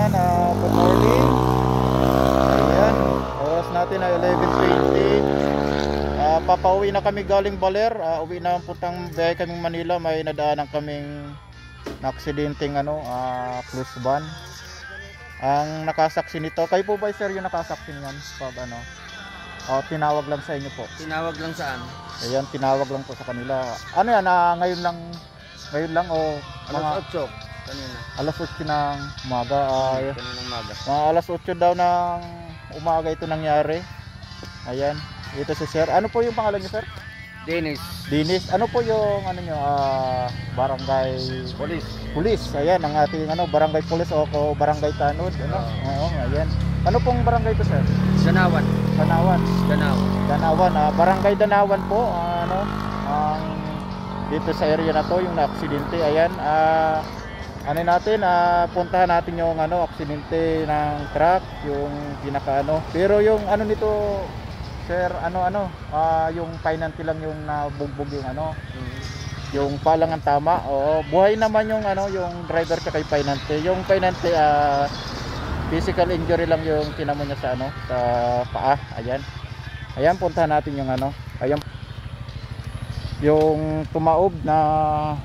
Ayan, good morning. Ayan, oras natin ay 11:20. Papauwi na kami galing Baler. Uwi na puntang biyahe kaming Manila. May nadaanan kaming na-aksidenteng close van. Ang nakasaksi nito, kayo po ba sir yung nakasaksi niyan? Pag tinawag lang sa inyo po. Tinawag lang saan? Ayan, tinawag lang po sa kanila. Ano yan, ngayon lang o Alas 8 kanina. alas 8 ng umaga. Kaninang maga. Mga alas 8 daw ng umaga ito nangyari. Ayan, ito si sir. Ano po yung pangalan niyo sir? Dennis. Ano po yung barangay police. Ayan ang ating barangay police o barangay tanod Oo, ayan. Ano pong barangay ito sir? Danawan. Barangay Danawan po. Dito sa area na to yung na-aksidente. Ayan, puntahan natin yung aksidente ng truck, yung pero yung nito sir, yung pinante lang yung nabugbog yung palangan tama. Oo, buhay naman yung yung driver ka kay pinante. Yung pinante physical injury lang yung tinamo niya sa sa paa. Ayan, puntahan natin yung ayan, yung tumaob na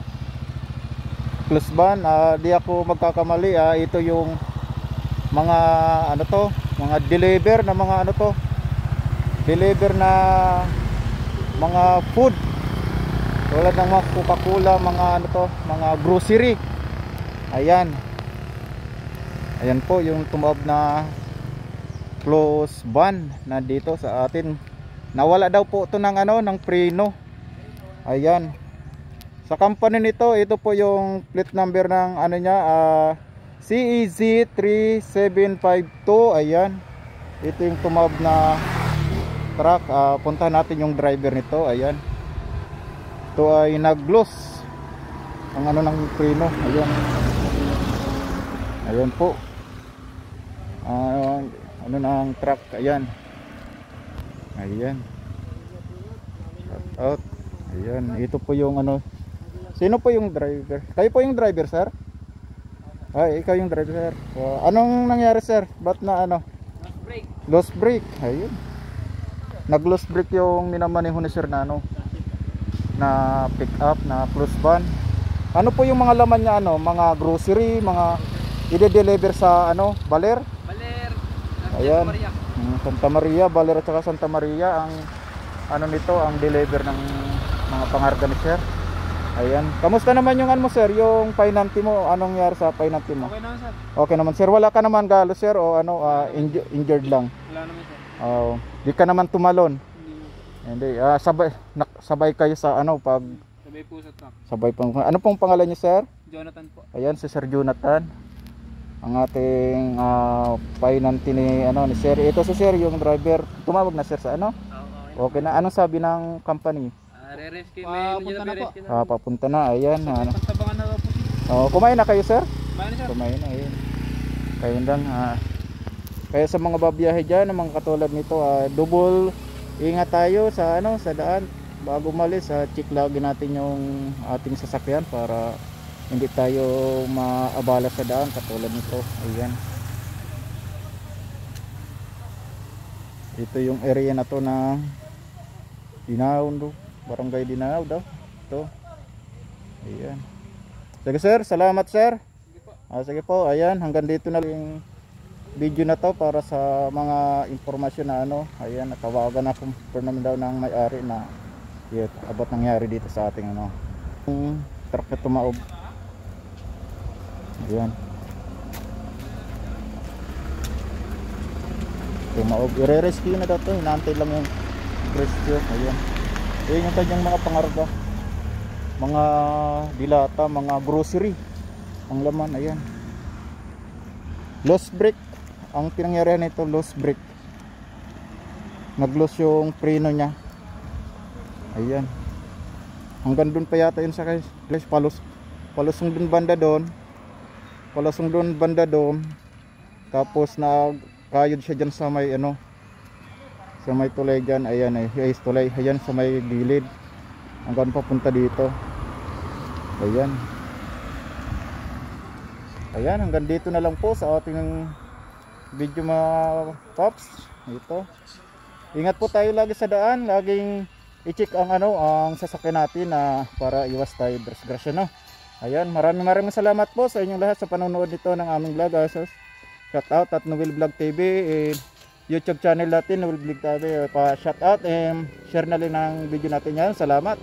plus van. Di ako magkakamali, ito yung mga mga deliver na mga deliver na mga food tulad ng mga Coca-Cola, mga grocery. Ayan po yung tumaob na close van na dito sa atin. Nawala daw po ito ng preno. Ayan, sa company nito, ito po yung plate number ng CEZ 3752. Ayan, ito yung tumaob na truck. Puntahan natin yung driver nito. Ayan, ito ay nag-loss ang ng preno. Ayan po, ng truck. Ayan, shout out. Ayan, ito po yung sino po yung driver? Kayo po yung driver sir? Ay, ikaw yung driver sir. Anong nangyari sir? Ba't na lost brake. Ayun, nag lost brake yung minamaneho ni sir na na pick up na plus van. Ano po yung mga laman niya? Mga grocery, mga i-deliver sa Baler. Ayan, Santa Maria, Baler at saka Santa Maria ang nito, ang deliver ng mga pangarga ni sir. Ayan, kamusta naman yung sir, yung pinante mo? Anong nangyari sa pinante mo? Okay naman sir. Okay naman sir, wala ka naman galo sir o injured lang? Wala naman sir. Di ka naman tumalon? Hindi. Sabay kayo sa pag Sabay po sa truck. sabay pang ano pong pangalan niyo sir? Jonathan po. Ayan, si Sir Jonathan, ang ating pinante ni sir. Ito si sir yung driver. Tumawag na sir sa okay na. Anong sabi ng company? Re-rescue, may Papunta na. Ayan, Pantabangan na po. kumain na kayo sir? Kumain na sir. Kumain na. Ayan, kayo lang. Kaya sa mga babiyahe dyan, mga katulad nito, double ingat tayo sa sa daan bago umalis. Check lagi natin yung ating sasakyan para hindi tayo maabala sa daan katulad nito. Ayan, ito yung area na to na Dinaw, barangay Dinaw daw ito. Ayan, sige sir, salamat sir. Sige po. Ayan, hanggang dito na yung video na to para sa mga informasyon na ayan, natawagan na namin daw ng may-ari na about nangyari dito sa ating yung truck na tumaob. Ayan, tumaob, i-rescue na daw to. Inaantay lang yung rescue. Ayan, yung kanyang mga pangarga, mga dilata, mga grocery ang laman. Ayan, lost brake ang pinangyarihan nito. Lost brake, nag-loss yung preno niya. Ayan, hanggang dun pa yata yun sa palusong dun banda doon, tapos nagkayod siya dyan sa may sa may tulay dyan. Ayan, tulay. Ayan, sa may gilid hanggang papunta dito. Ayan, Ayan, hanggang dito na lang po sa ating video mga paps. Ito. Ingat po tayo lagi sa daan, laging i-check ang ang sasakyan natin na para iwas tayo disgrasya, no. Ayan, maraming salamat po sa inyong lahat sa panonood nito ng aming vlog. So, shout out at Noel Vlog TV, YouTube channel natin Noel Vlog TV, pa shout out and share na rin ang video natin yan. Salamat.